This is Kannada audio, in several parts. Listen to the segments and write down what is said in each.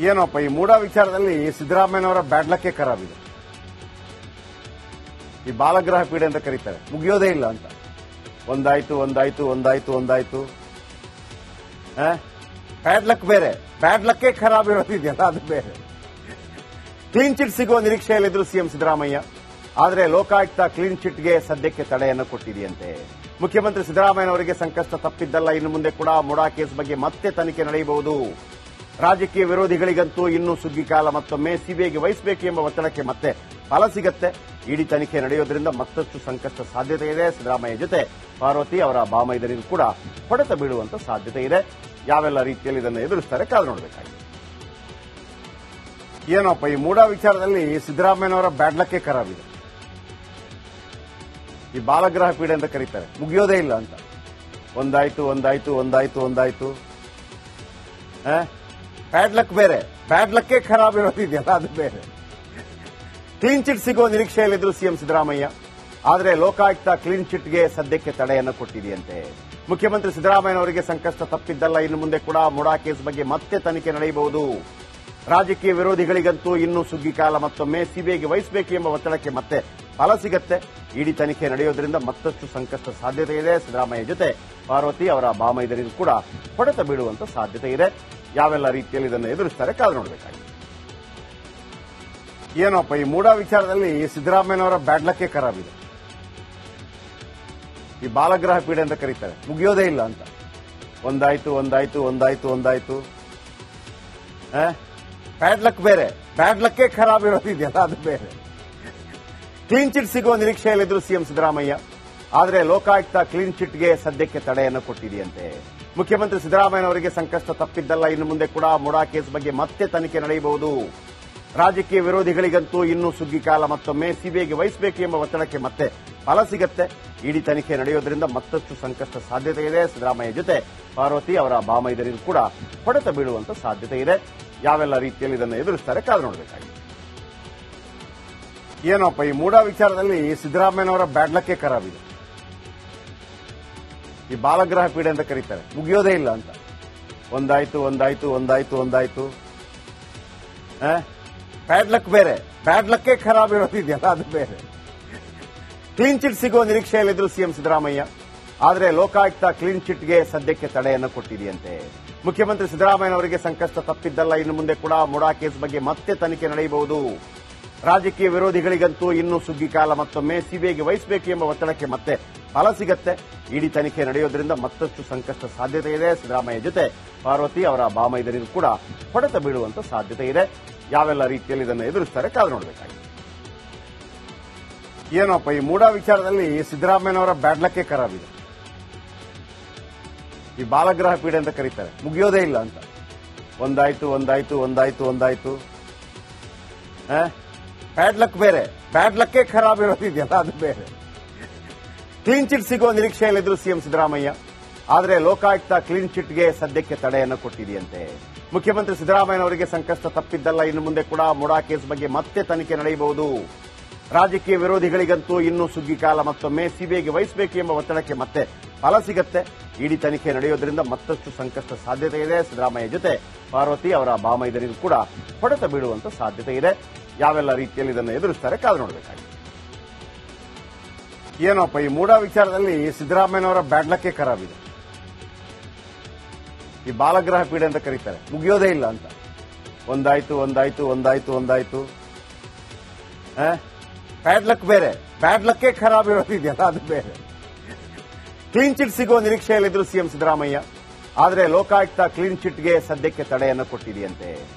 ಏನೋಪ್ಪ ಈ ಮೂಡ ವಿಚಾರದಲ್ಲಿ ಸಿದ್ದರಾಮಯ್ಯನವರ ಬ್ಯಾಡ್ ಲಕ್ಕೆ ಖರಾಬ್ ಇದೆ. ಈ ಬಾಲಗ್ರಹ ಪೀಡೆ ಅಂತ ಕರೀತಾರೆ, ಮುಗಿಯೋದೇ ಇಲ್ಲ ಅಂತ. ಒಂದಾಯ್ತು ಬ್ಯಾಡ್ ಲಕ್ ಬೇರೆ, ಬ್ಯಾಡ್ ಲಕ್ಕೇ ಖರಾಬ್ ಇರೋದಿದೆಯಲ್ಲ ಅದು ಬೇರೆ. ಕ್ಲೀನ್ ಚಿಟ್ ಸಿಗುವ ನಿರೀಕ್ಷೆಯಲ್ಲಿದ್ರು ಸಿಎಂ ಸಿದ್ದರಾಮಯ್ಯ. ಆದರೆ ಲೋಕಾಯುಕ್ತ ಕ್ಲೀನ್ ಚಿಟ್ಗೆ ಸದ್ಯಕ್ಕೆ ತಡೆಯನ್ನು ಕೊಟ್ಟಿದೆಯಂತೆ. ಮುಖ್ಯಮಂತ್ರಿ ಸಿದ್ದರಾಮಯ್ಯನವರಿಗೆ ಸಂಕಷ್ಟ ತಪ್ಪಿದ್ದಲ್ಲ, ಇನ್ನು ಮುಂದೆ ಕೂಡ ಮುಡಾ ಕೇಸ್ ಬಗ್ಗೆ ಮತ್ತೆ ತನಿಖೆ ನಡೆಯಬಹುದು. ರಾಜಕೀಯ ವಿರೋಧಿಗಳಿಗಂತೂ ಇನ್ನೂ ಸುಗ್ಗಿ ಕಾಲ, ಮತ್ತೊಮ್ಮೆ ಸಿಬಿಐಗೆ ವಹಿಸಬೇಕು ಎಂಬ ಒತ್ತಡಕ್ಕೆ ಮತ್ತೆ ಫಲ ಸಿಗುತ್ತೆ. ಇಡಿ ತನಿಖೆ ನಡೆಯೋದ್ರಿಂದ ಮತ್ತಷ್ಟು ಸಂಕಷ್ಟ ಸಾಧ್ಯತೆ ಇದೆ. ಸಿದ್ದರಾಮಯ್ಯ ಜೊತೆ ಪಾರ್ವತಿ ಅವರ ಬಾಮೈದರಿಗೂ ಕೂಡ ಹೊಡೆತ ಬೀಳುವಂತ ಸಾಧ್ಯತೆ ಇದೆ. ಯಾವೆಲ್ಲ ರೀತಿಯಲ್ಲಿ ಇದನ್ನು ಎದುರಿಸ್ತಾರೆ ಕಾದು ನೋಡಬೇಕಾಗಿದೆ. ಏನೋಪ್ಪ ಈ ಮೂಡಾ ವಿಚಾರದಲ್ಲಿ ಸಿದ್ದರಾಮಯ್ಯನವರ ಬ್ಯಾಡ್ ಲಕ್ಕೆ ಖರಾಬ್ ಇದೆ. ಈ ಬಾಲಗ್ರಹ ಪೀಡೆ ಅಂತ ಕರೀತಾರೆ, ಮುಗಿಯೋದೇ ಇಲ್ಲ ಅಂತ. ಒಂದಾಯ್ತು ಬ್ಯಾಡ್ ಲಕ್ ಬೇರೆ, ಬ್ಯಾಡ್ ಲಕ್ಕೇ ಖರಾಬ್ ಇರೋದಿದೆಯಲ್ಲ ಅದು ಬೇರೆ. ಕ್ಲೀನ್ ಚಿಟ್ ಸಿಗುವ ನಿರೀಕ್ಷೆಯಲ್ಲಿದ್ರು ಸಿಎಂ ಸಿದ್ದರಾಮಯ್ಯ. ಆದರೆ ಲೋಕಾಯುಕ್ತ ಕ್ಲೀನ್ ಚಿಟ್ಗೆ ಸದ್ಯಕ್ಕೆ ತಡೆಯನ್ನು ಕೊಟ್ಟಿದೆಯಂತೆ. ಮುಖ್ಯಮಂತ್ರಿ ಸಿದ್ದರಾಮಯ್ಯನವರಿಗೆ ಸಂಕಷ್ಟ ತಪ್ಪಿದ್ದಲ್ಲ, ಇನ್ನು ಮುಂದೆ ಕೂಡ ಮುಡಾ ಕೇಸ್ ಬಗ್ಗೆ ಮತ್ತೆ ತನಿಖೆ ನಡೆಯಬಹುದು. ರಾಜಕೀಯ ವಿರೋಧಿಗಳಿಗಂತೂ ಇನ್ನೂ ಸುಗ್ಗಿ ಕಾಲ, ಮತ್ತೊಮ್ಮೆ ಸಿಬಿಐಗೆ ವಹಿಸಬೇಕು ಎಂಬ ಒತ್ತಡಕ್ಕೆ ಮತ್ತೆ ಫಲ ಸಿಗುತ್ತೆ. ಇಡಿ ತನಿಖೆ ನಡೆಯೋದ್ರಿಂದ ಮತ್ತಷ್ಟು ಸಂಕಷ್ಟ ಸಾಧ್ಯತೆ ಇದೆ. ಸಿದ್ದರಾಮಯ್ಯ ಜೊತೆ ಪಾರ್ವತಿ ಅವರ ಬಾಮೈದರಿಗೂ ಕೂಡ ಹೊಡೆತ ಬೀಳುವಂತ ಸಾಧ್ಯತೆ ಇದೆ. ಯಾವೆಲ್ಲ ರೀತಿಯಲ್ಲಿ ಇದನ್ನು ಎದುರಿಸ್ತಾರೆ ಕಾದು ನೋಡಬೇಕಾಗಿದೆ. ಏನೋಪ್ಪ ಈ ಮೂಡಾ ವಿಚಾರದಲ್ಲಿ ಸಿದ್ದರಾಮಯ್ಯನವರ ಬ್ಯಾಡ್ ಲಕ್ಕೆ ಖರಾಬ್ ಇದೆ. ಈ ಬಾಲಗ್ರಹ ಪೀಡೆ ಅಂತ ಕರೀತಾರೆ, ಮುಗಿಯೋದೇ ಇಲ್ಲ ಅಂತ. ಒಂದಾಯ್ತು ಬ್ಯಾಡ್ ಲಕ್ ಬೇರೆ, ಬ್ಯಾಡ್ ಲಕ್ಕೇ ಖರಾಬ್ ಇರೋದಿದೆಯಲ್ಲ ಅದು ಬೇರೆ. ಕ್ಲೀನ್ ಚಿಟ್ ಸಿಗುವ ನಿರೀಕ್ಷೆಯಲ್ಲಿದ್ರು ಸಿಎಂ ಸಿದ್ದರಾಮಯ್ಯ. ಆದರೆ ಲೋಕಾಯುಕ್ತ ಕ್ಲೀನ್ ಚಿಟ್ಗೆ ಸದ್ಯಕ್ಕೆ ತಡೆಯನ್ನು ಕೊಟ್ಟಿದೆಯಂತೆ. ಮುಖ್ಯಮಂತ್ರಿ ಸಿದ್ದರಾಮಯ್ಯನವರಿಗೆ ಸಂಕಷ್ಟ ತಪ್ಪಿದ್ದಲ್ಲ, ಇನ್ನು ಮುಂದೆ ಕೂಡ ಮುಡಾ ಕೇಸ್ ಬಗ್ಗೆ ಮತ್ತೆ ತನಿಖೆ ನಡೆಯಬಹುದು. ರಾಜಕೀಯ ವಿರೋಧಿಗಳಿಗಂತೂ ಇನ್ನೂ ಸುಗ್ಗಿ ಕಾಲ, ಮತ್ತೊಮ್ಮೆ ಸಿಬಿಐಗೆ ವಹಿಸಬೇಕು ಎಂಬ ಒತ್ತಡಕ್ಕೆ ಮತ್ತೆ ಫಲ ಸಿಗುತ್ತೆ. ಇಡಿ ತನಿಖೆ ನಡೆಯೋದ್ರಿಂದ ಮತ್ತಷ್ಟು ಸಂಕಷ್ಟ ಸಾಧ್ಯತೆ ಇದೆ. ಸಿದ್ದರಾಮಯ್ಯ ಜೊತೆ ಪಾರ್ವತಿ ಅವರ ಬಾಮೈದರಿಗೂ ಕೂಡ ಹೊಡೆತ ಬೀಳುವಂತ ಸಾಧ್ಯತೆ ಇದೆ. ಯಾವೆಲ್ಲ ರೀತಿಯಲ್ಲಿ ಇದನ್ನು ಎದುರಿಸ್ತಾರೆ ಕಾದು ನೋಡಬೇಕಾಗಿದೆ. ಏನೋಪ್ಪ ಈ ಮೂಡಾ ವಿಚಾರದಲ್ಲಿ ಸಿದ್ದರಾಮಯ್ಯನವರ ಬ್ಯಾಡ್ ಲಕ್ಕೆ ಖರಾಬ್ ಇದೆ. ಈ ಬಾಲಗ್ರಹ ಪೀಡೆ ಅಂತ ಕರೀತಾರೆ, ಮುಗಿಯೋದೇ ಇಲ್ಲ ಅಂತ. ಒಂದಾಯ್ತು ಬ್ಯಾಡ್ ಲಕ್ ಬೇರೆ, ಬ್ಯಾಡ್ ಲಕ್ಕೇ ಖರಾಬ್ ಇರೋದಿದೆಯಲ್ಲ ಅದು ಬೇರೆ. ಕ್ಲೀನ್ ಚಿಟ್ ಸಿಗುವ ನಿರೀಕ್ಷೆಯಲ್ಲಿದ್ರು ಸಿಎಂ ಸಿದ್ದರಾಮಯ್ಯ. ಆದರೆ ಲೋಕಾಯುಕ್ತ ಕ್ಲೀನ್ ಚಿಟ್ಗೆ ಸದ್ಯಕ್ಕೆ ತಡೆಯನ್ನು ಕೊಟ್ಟಿದೆಯಂತೆ. ಮುಖ್ಯಮಂತ್ರಿ ಸಿದ್ದರಾಮಯ್ಯನವರಿಗೆ ಸಂಕಷ್ಟ ತಪ್ಪಿದ್ದಲ್ಲ, ಇನ್ನು ಮುಂದೆ ಕೂಡ ಮುಡಾ ಕೇಸ್ ಬಗ್ಗೆ ಮತ್ತೆ ತನಿಖೆ ನಡೆಯಬಹುದು. ರಾಜಕೀಯ ವಿರೋಧಿಗಳಿಗಂತೂ ಇನ್ನೂ ಸುಗ್ಗಿ ಕಾಲ, ಮತ್ತೊಮ್ಮೆ ಸಿಬಿಐಗೆ ವಹಿಸಬೇಕು ಎಂಬ ಒತ್ತಡಕ್ಕೆ ಮತ್ತೆ ಫಲ ಸಿಗುತ್ತೆ. ಇಡಿ ತನಿಖೆ ನಡೆಯೋದ್ರಿಂದ ಮತ್ತಷ್ಟು ಸಂಕಷ್ಟ ಸಾಧ್ಯತೆ ಇದೆ. ಸಿದ್ದರಾಮಯ್ಯ ಜೊತೆ ಪಾರ್ವತಿ ಅವರ ಬಾಮೈದರಿಗೂ ಕೂಡ ಹೊಡೆತ ಬೀಳುವಂತ ಸಾಧ್ಯತೆ ಇದೆ. ಯಾವೆಲ್ಲ ರೀತಿಯಲ್ಲಿ ಇದನ್ನು ಎದುರಿಸ್ತಾರೆ ಕಾದು ನೋಡಬೇಕಾಗಿದೆ. ಏನೋಪ್ಪ ಈ ಮೂಡಾ ವಿಚಾರದಲ್ಲಿ ಸಿದ್ದರಾಮಯ್ಯನವರ ಬ್ಯಾಡ್ ಲಕ್ಕೆ ಖರಾಬ್ ಇದೆ. ಈ ಬಾಲಗ್ರಹ ಪೀಡೆ ಅಂತ ಕರೀತಾರೆ, ಮುಗಿಯೋದೇ ಇಲ್ಲ ಅಂತ. ಒಂದಾಯ್ತು ಬ್ಯಾಡ್ ಲಕ್ ಬೇರೆ, ಬ್ಯಾಡ್ ಲಕ್ಕೇ ಖರಾಬ್ ಇರೋದಿದೆಯಲ್ಲ ಅದು ಬೇರೆ. ಕ್ಲೀನ್ ಚಿಟ್ ಸಿಗುವ ನಿರೀಕ್ಷೆಯಲ್ಲಿದ್ರು ಸಿಎಂ ಸಿದ್ದರಾಮಯ್ಯ. ಆದರೆ ಲೋಕಾಯುಕ್ತ ಕ್ಲೀನ್ ಚಿಟ್ಗೆ ಸದ್ಯಕ್ಕೆ ತಡೆಯನ್ನು ಕೊಟ್ಟಿದೆಯಂತೆ. ಮುಖ್ಯಮಂತ್ರಿ ಸಿದ್ದರಾಮಯ್ಯನವರಿಗೆ ಸಂಕಷ್ಟ ತಪ್ಪಿದ್ದಲ್ಲ, ಇನ್ನು ಮುಂದೆ ಕೂಡ ಮುಡಾ ಕೇಸ್ ಬಗ್ಗೆ ಮತ್ತೆ ತನಿಖೆ ನಡೆಯಬಹುದು. ರಾಜಕೀಯ ವಿರೋಧಿಗಳಿಗಂತೂ ಇನ್ನೂ ಸುಗ್ಗಿ ಕಾಲ, ಮತ್ತೊಮ್ಮೆ ಸಿಬಿಐಗೆ ವಹಿಸಬೇಕು ಎಂಬ ಒತ್ತಡಕ್ಕೆ ಮತ್ತೆ ಫಲ ಸಿಗುತ್ತೆ. ಇಡಿ ತನಿಖೆ ನಡೆಯೋದ್ರಿಂದ ಮತ್ತಷ್ಟು ಸಂಕಷ್ಟ ಸಾಧ್ಯತೆ ಇದೆ. ಸಿದ್ದರಾಮಯ್ಯ ಜೊತೆ ಪಾರ್ವತಿ ಅವರ ಬಾಮೈದರಿಗೂ ಕೂಡ ಹೊಡೆತ ಬೀಳುವಂತ ಸಾಧ್ಯತೆ ಇದೆ. ಯಾವೆಲ್ಲ ರೀತಿಯಲ್ಲಿ ಇದನ್ನು ಎದುರಿಸ್ತಾರೆ ಕಾದು ನೋಡಬೇಕಾಗಿದೆ. ಏನೋಪ್ಪ ಈ ಮೂಡಾ ವಿಚಾರದಲ್ಲಿ ಸಿದ್ದರಾಮಯ್ಯನವರ ಬ್ಯಾಡ್ ಲಕ್ಕೆ ಖರಾಬ್ ಇದೆ. ಈ ಬಾಲಗ್ರಹ ಪೀಡೆ ಅಂತ ಕರೀತಾರೆ, ಮುಗಿಯೋದೇ ಇಲ್ಲ ಅಂತ. ಒಂದಾಯ್ತು ಬ್ಯಾಡ್ ಲಕ್ ಬೇರೆ, ಬ್ಯಾಡ್ ಲಕ್ಕೇ ಖರಾಬ್ ಇರೋದಿದೆಯಲ್ಲ ಅದು ಬೇರೆ. ಕ್ಲೀನ್ ಚಿಟ್ ಸಿಗುವ ನಿರೀಕ್ಷೆಯಲ್ಲಿದ್ರು ಸಿಎಂ ಸಿದ್ದರಾಮಯ್ಯ. ಆದರೆ ಲೋಕಾಯುಕ್ತ ಕ್ಲೀನ್ ಚಿಟ್ಗೆ ಸದ್ಯಕ್ಕೆ ತಡೆಯನ್ನು ಕೊಟ್ಟಿದೆಯಂತೆ.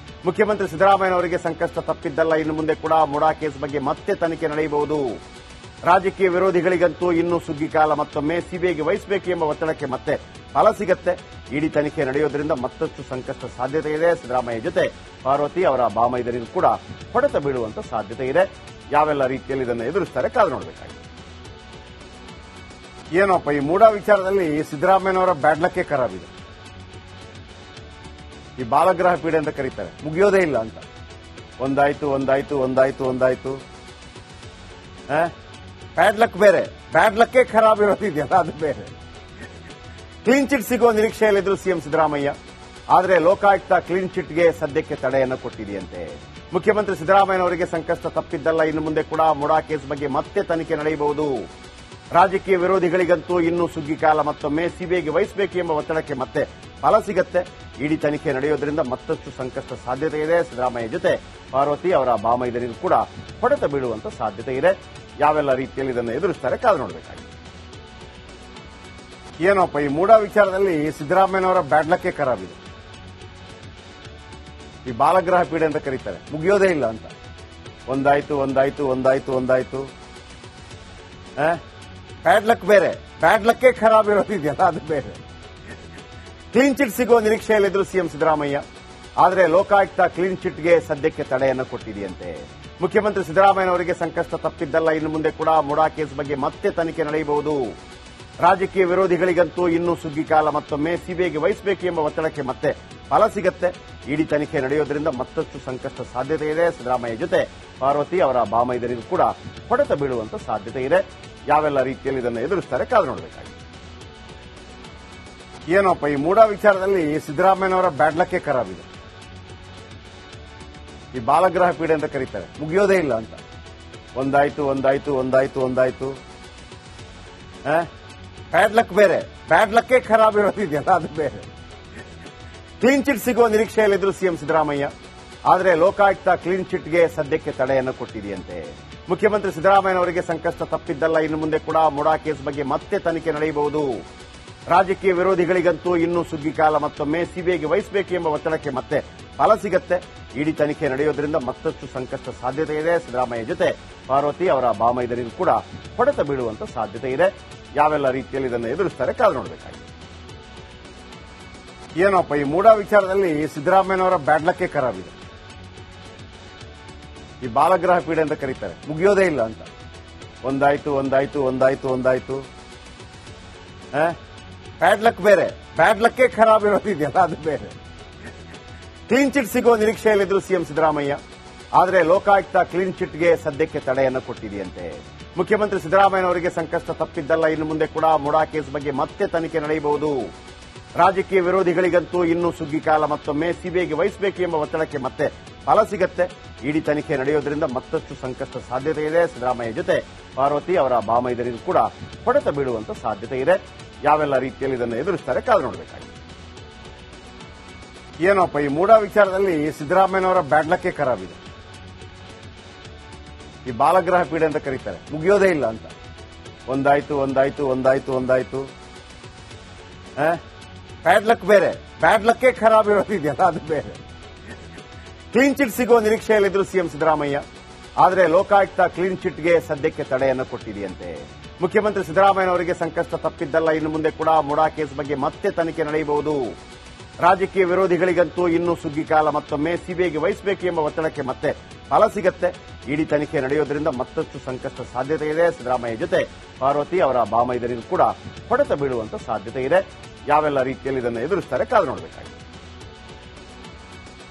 ಮುಖ್ಯಮಂತ್ರಿ ಸಿದ್ದರಾಮಯ್ಯನವರಿಗೆ ಸಂಕಷ್ಟ ತಪ್ಪಿದ್ದಲ್ಲ, ಇನ್ನು ಮುಂದೆ ಕೂಡ ಮುಡಾ ಕೇಸ್ ಬಗ್ಗೆ ಮತ್ತೆ ತನಿಖೆ ನಡೆಯಬಹುದು. ರಾಜಕೀಯ ವಿರೋಧಿಗಳಿಗಂತೂ ಇನ್ನೂ ಸುಗ್ಗಿ ಕಾಲ, ಮತ್ತೊಮ್ಮೆ ಸಿಬಿಐಗೆ ವಹಿಸಬೇಕು ಎಂಬ ಒತ್ತಡಕ್ಕೆ ಮತ್ತೆ ಫಲ ಸಿಗುತ್ತೆ. ಇಡಿ ತನಿಖೆ ನಡೆಯೋದ್ರಿಂದ ಮತ್ತಷ್ಟು ಸಂಕಷ್ಟ ಸಾಧ್ಯತೆ ಇದೆ. ಸಿದ್ದರಾಮಯ್ಯ ಜೊತೆ ಪಾರ್ವತಿ ಅವರ ಬಾಮೈದರಿಗೂ ಕೂಡ ಹೊಡೆತ ಬೀಳುವಂತ ಸಾಧ್ಯತೆ ಇದೆ. ಯಾವೆಲ್ಲ ರೀತಿಯಲ್ಲಿ ಇದನ್ನು ಎದುರಿಸ್ತಾರೆ ಕಾದು ನೋಡಬೇಕಾಗಿದೆ. ಏನೋಪ್ಪ ಈ ಮೂಡಾ ವಿಚಾರದಲ್ಲಿ ಸಿದ್ದರಾಮಯ್ಯನವರ ಬ್ಯಾಡ್ ಲಕ್ಕೆ ಖರಾಬ್ ಇದೆ. ಈ ಬಾಲಗ್ರಹ ಪೀಡೆ ಅಂತ ಕರೀತಾರೆ, ಮುಗಿಯೋದೇ ಇಲ್ಲ ಅಂತ. ಒಂದಾಯ್ತು ಬ್ಯಾಡ್ ಲಕ್ ಬೇರೆ, ಬ್ಯಾಡ್ ಲಕ್ಕೇ ಖರಾಬ್ ಇರೋದಿದೆಯಲ್ಲ ಅದು ಬೇರೆ. ಕ್ಲೀನ್ ಚಿಟ್ ಸಿಗುವ ನಿರೀಕ್ಷೆಯಲ್ಲಿದ್ರು ಸಿಎಂ ಸಿದ್ದರಾಮಯ್ಯ. ಆದರೆ ಲೋಕಾಯುಕ್ತ ಕ್ಲೀನ್ ಚಿಟ್ಗೆ ಸದ್ಯಕ್ಕೆ ತಡೆಯನ್ನು ಕೊಟ್ಟಿದೆಯಂತೆ. ಮುಖ್ಯಮಂತ್ರಿ ಸಿದ್ದರಾಮಯ್ಯನವರಿಗೆ ಸಂಕಷ್ಟ ತಪ್ಪಿದ್ದಲ್ಲ, ಇನ್ನು ಮುಂದೆ ಕೂಡ ಮುಡಾ ಕೇಸ್ ಬಗ್ಗೆ ಮತ್ತೆ ತನಿಖೆ ನಡೆಯಬಹುದು. ರಾಜಕೀಯ ವಿರೋಧಿಗಳಿಗಂತೂ ಇನ್ನೂ ಸುಗ್ಗಿ ಕಾಲ, ಮತ್ತೊಮ್ಮೆ ಸಿಬಿಐಗೆ ವಹಿಸಬೇಕು ಎಂಬ ಒತ್ತಡಕ್ಕೆ ಮತ್ತೆ ಫಲ ಸಿಗುತ್ತೆ. ಇಡಿ ತನಿಖೆ ನಡೆಯೋದ್ರಿಂದ ಮತ್ತಷ್ಟು ಸಂಕಷ್ಟ ಸಾಧ್ಯತೆ ಇದೆ. ಸಿದ್ದರಾಮಯ್ಯ ಜೊತೆ ಪಾರ್ವತಿ ಅವರ ಬಾಮೈದನಿಗೂ ಕೂಡ ಹೊಡೆತ ಬೀಳುವಂತ ಸಾಧ್ಯತೆ ಇದೆ. ಯಾವೆಲ್ಲ ರೀತಿಯಲ್ಲಿ ಇದನ್ನು ಎದುರಿಸ್ತಾರೆ ಕಾದು ನೋಡಬೇಕಾಗಿದೆ. ಏನೋಪ್ಪ ಈ ಮೂಡಾ ವಿಚಾರದಲ್ಲಿ ಸಿದ್ದರಾಮಯ್ಯನವರ ಬ್ಯಾಡ್ಲಕ್ಕೆ ಖರಾಬಿದೆ. ಈ ಬಾಲಗ್ರಹ ಪೀಡೆ ಅಂತ ಕರೀತಾರೆ, ಮುಗಿಯೋದೇ ಇಲ್ಲ ಅಂತ. ಒಂದಾಯ್ತು ಬ್ಯಾಡ್ಲಕ್ ಬೇರೆ, ಬ್ಯಾಡ್ಲಕ್ಕೆ ಖರಾಬ್ ಇರೋದಿದೆಯಲ್ಲ ಅದು ಬೇರೆ. ಕ್ಲೀನ್ ಚಿಟ್ ಸಿಗುವ ನಿರೀಕ್ಷೆಯಲ್ಲಿದ್ರು ಸಿಎಂ ಸಿದ್ದರಾಮಯ್ಯ, ಆದರೆ ಲೋಕಾಯುಕ್ತ ಕ್ಲೀನ್ ಚಿಟ್ಗೆ ಸದ್ಯಕ್ಕೆ ತಡೆಯನ್ನು ಕೊಟ್ಟಿದೆಯಂತೆ. ಮುಖ್ಯಮಂತ್ರಿ ಸಿದ್ದರಾಮಯ್ಯನವರಿಗೆ ಸಂಕಷ್ಟ ತಪ್ಪಿದ್ದಲ್ಲ, ಇನ್ನು ಮುಂದೆ ಕೂಡ ಮುಡಾ ಕೇಸ್ ಬಗ್ಗೆ ಮತ್ತೆ ತನಿಖೆ ನಡೆಯಬಹುದು. ರಾಜಕೀಯ ವಿರೋಧಿಗಳಿಗಂತೂ ಇನ್ನೂ ಸುಗ್ಗಿ ಕಾಲ, ಮತ್ತೊಮ್ಮೆ ಸಿಬಿಐಗೆ ವಹಿಸಬೇಕು ಎಂಬ ಒತ್ತಡಕ್ಕೆ ಮತ್ತೆ ಫಲ ಸಿಗುತ್ತೆ. ಇಡಿ ತನಿಖೆ ನಡೆಯೋದ್ರಿಂದ ಮತ್ತಷ್ಟು ಸಂಕಷ್ಟ ಸಾಧ್ಯತೆ ಇದೆ. ಸಿದ್ದರಾಮಯ್ಯ ಜೊತೆ ಪಾರ್ವತಿ ಅವರ ಬಾಮೈದನಿಗೂ ಕೂಡ ಹೊಡೆತ ಬೀಳುವಂತ ಸಾಧ್ಯತೆ ಇದೆ. ಯಾವೆಲ್ಲ ರೀತಿಯಲ್ಲಿ ಇದನ್ನು ಎದುರಿಸ್ತಾರೆ ಕಾದು ನೋಡಬೇಕಾಗಿದೆ. ಏನೋಪ್ಪ ಈ ಮೂಡಾ ವಿಚಾರದಲ್ಲಿ ಸಿದ್ದರಾಮಯ್ಯನವರ ಬ್ಯಾಡ್ಲಕ್ಕೆ ಖರಾಬಿದೆ. ಈ ಬಾಲಗ್ರಹ ಪೀಡೆ ಅಂತ ಕರೀತಾರೆ, ಮುಗಿಯೋದೇ ಇಲ್ಲ ಅಂತ. ಒಂದಾಯ್ತು ಬ್ಯಾಡ್ಲಕ್ ಬೇರೆ, ಬ್ಯಾಡ್ಲಕ್ಕೆ ಖರಾಬ್ ಇರೋದಿದೆಯಲ್ಲ ಅದು ಬೇರೆ. ಕ್ಲೀನ್ ಚಿಟ್ ಸಿಗುವ ನಿರೀಕ್ಷೆಯಲ್ಲಿದ್ರು ಸಿಎಂ ಸಿದ್ದರಾಮಯ್ಯ, ಆದರೆ ಲೋಕಾಯುಕ್ತ ಕ್ಲೀನ್ ಚಿಟ್ಗೆ ಸದ್ಯಕ್ಕೆ ತಡೆಯನ್ನು ಕೊಟ್ಟಿದೆಯಂತೆ. ಮುಖ್ಯಮಂತ್ರಿ ಸಿದ್ದರಾಮಯ್ಯನವರಿಗೆ ಸಂಕಷ್ಟ ತಪ್ಪಿದ್ದಲ್ಲ, ಇನ್ನು ಮುಂದೆ ಕೂಡ ಮುಡಾ ಕೇಸ್ ಬಗ್ಗೆ ಮತ್ತೆ ತನಿಖೆ ನಡೆಯಬಹುದು. ರಾಜಕೀಯ ವಿರೋಧಿಗಳಿಗಂತೂ ಇನ್ನೂ ಸುಗ್ಗಿ ಕಾಲ, ಮತ್ತೊಮ್ಮೆ ಸಿಬಿಐಗೆ ವಹಿಸಬೇಕು ಎಂಬ ಒತ್ತಡಕ್ಕೆ ಮತ್ತೆ ಫಲ ಸಿಗುತ್ತೆ. ಇಡಿ ತನಿಖೆ ನಡೆಯೋದ್ರಿಂದ ಮತ್ತಷ್ಟು ಸಂಕಷ್ಟ ಸಾಧ್ಯತೆ ಇದೆ. ಸಿದ್ದರಾಮಯ್ಯ ಜೊತೆ ಪಾರ್ವತಿ ಅವರ ಬಾಮೈದನಿಗೂ ಕೂಡ ಹೊಡೆತ ಬೀಳುವಂತ ಸಾಧ್ಯತೆ ಇದೆ. ಯಾವೆಲ್ಲ ರೀತಿಯಲ್ಲಿ ಇದನ್ನು ಎದುರಿಸ್ತಾರೆ ಕಾದು ನೋಡಬೇಕಾಗಿದೆ. ಏನೋಪ್ಪ ಈ ಮೂಡಾ ವಿಚಾರದಲ್ಲಿ ಸಿದ್ದರಾಮಯ್ಯನವರ ಬ್ಯಾಡ್ಲಕ್ಕೆ ಖರಾಬಿದೆ. ಈ ಬಾಲಗ್ರಹ ಪೀಡೆ ಅಂತ ಕರೀತಾರೆ, ಮುಗಿಯೋದೇ ಇಲ್ಲ ಅಂತ. ಒಂದಾಯ್ತು ಬ್ಯಾಡ್ಲಕ್ ಬೇರೆ, ಬ್ಯಾಡ್ಲಕ್ಕೆ ಖರಾಬ್ ಇರೋದಿದೆಯಲ್ಲ ಅದು ಬೇರೆ. ಕ್ಲೀನ್ ಚಿಟ್ ಸಿಗುವ ನಿರೀಕ್ಷೆಯಲ್ಲಿದ್ರು ಸಿಎಂ ಸಿದ್ದರಾಮಯ್ಯ, ಆದರೆ ಲೋಕಾಯುಕ್ತ ಕ್ಲೀನ್ ಚಿಟ್ಗೆ ಸದ್ಯಕ್ಕೆ ತಡೆಯನ್ನು ಕೊಟ್ಟಿದೆಯಂತೆ. ಮುಖ್ಯಮಂತ್ರಿ ಸಿದ್ದರಾಮಯ್ಯನವರಿಗೆ ಸಂಕಷ್ಟ ತಪ್ಪಿದ್ದಲ್ಲ, ಇನ್ನು ಮುಂದೆ ಕೂಡ ಮುಡಾ ಕೇಸ್ ಬಗ್ಗೆ ಮತ್ತೆ ತನಿಖೆ ನಡೆಯಬಹುದು. ರಾಜಕೀಯ ವಿರೋಧಿಗಳಿಗಂತೂ ಇನ್ನೂ ಸುಗ್ಗಿ ಕಾಲ, ಮತ್ತೊಮ್ಮೆ ಸಿಬಿಐಗೆ ವಹಿಸಬೇಕು ಎಂಬ ಒತ್ತಡಕ್ಕೆ ಮತ್ತೆ ಫಲ ಸಿಗುತ್ತೆ. ಇಡಿ ತನಿಖೆ ನಡೆಯೋದ್ರಿಂದ ಮತ್ತಷ್ಟು ಸಂಕಷ್ಟ ಸಾಧ್ಯತೆ ಇದೆ. ಸಿದ್ದರಾಮಯ್ಯ ಜೊತೆ ಪಾರ್ವತಿ ಅವರ ಬಾಮೈದನಿಗೂ ಕೂಡ ಹೊಡೆತ ಬೀಳುವಂತ ಸಾಧ್ಯತೆ ಇದೆ. ಯಾವೆಲ್ಲ ರೀತಿಯಲ್ಲಿ ಇದನ್ನು ಎದುರಿಸ್ತಾರೆ ಕಾದು ನೋಡಬೇಕಾಗಿದೆ. ಏನೋಪ್ಪ ಈ ಮೂಡಾ ವಿಚಾರದಲ್ಲಿ ಸಿದ್ದರಾಮಯ್ಯನವರ ಬ್ಯಾಡ್ಲಕ್ಕೆ ಖರಾಬಿದೆ. ಈ ಬಾಲಗ್ರಹ ಪೀಡೆ ಅಂತ ಕರೀತಾರೆ, ಮುಗಿಯೋದೇ ಇಲ್ಲ ಅಂತ. ಒಂದಾಯ್ತು ಬ್ಯಾಡ್ಲಕ್ ಬೇರೆ, ಬ್ಯಾಡ್ಲಕ್ಕೆ ಖರಾಬ್ ಇರೋದಿದೆಯಲ್ಲ ಅದು ಬೇರೆ. ಕ್ಲೀನ್ ಚಿಟ್ ಸಿಗುವ ನಿರೀಕ್ಷೆಯಲ್ಲಿದ್ರು ಸಿಎಂ ಸಿದ್ದರಾಮಯ್ಯ, ಆದರೆ ಲೋಕಾಯುಕ್ತ ಕ್ಲೀನ್ ಚಿಟ್ಗೆ ಸದ್ಯಕ್ಕೆ ತಡೆಯನ್ನು ಕೊಟ್ಟಿದೆಯಂತೆ. ಮುಖ್ಯಮಂತ್ರಿ ಸಿದ್ದರಾಮಯ್ಯನವರಿಗೆ ಸಂಕಷ್ಟ ತಪ್ಪಿದ್ದಲ್ಲ, ಇನ್ನು ಮುಂದೆ ಕೂಡ ಮುಡಾ ಕೇಸ್ ಬಗ್ಗೆ ಮತ್ತೆ ತನಿಖೆ ನಡೆಯಬಹುದು. ರಾಜಕೀಯ ವಿರೋಧಿಗಳಿಗಂತೂ ಇನ್ನೂ ಸುಗ್ಗಿ ಕಾಲ, ಮತ್ತೊಮ್ಮೆ ಸಿಬಿಐಗೆ ವಹಿಸಬೇಕು ಎಂಬ ಒತ್ತಡಕ್ಕೆ ಮತ್ತೆ ಫಲ ಸಿಗುತ್ತೆ. ಇಡಿ ತನಿಖೆ ನಡೆಯೋದ್ರಿಂದ ಮತ್ತಷ್ಟು ಸಂಕಷ್ಟ ಸಾಧ್ಯತೆ ಇದೆ. ಸಿದ್ದರಾಮಯ್ಯ ಜೊತೆ ಪಾರ್ವತಿ ಅವರ ಬಾಮೈದನಿಗೂ ಕೂಡ ಹೊಡೆತ ಬೀಳುವಂತ ಸಾಧ್ಯತೆ ಇದೆ. ಯಾವೆಲ್ಲ ರೀತಿಯಲ್ಲಿ ಇದನ್ನು ಎದುರಿಸ್ತಾರೆ ಕಾದು ನೋಡಬೇಕಾಗಿದೆ.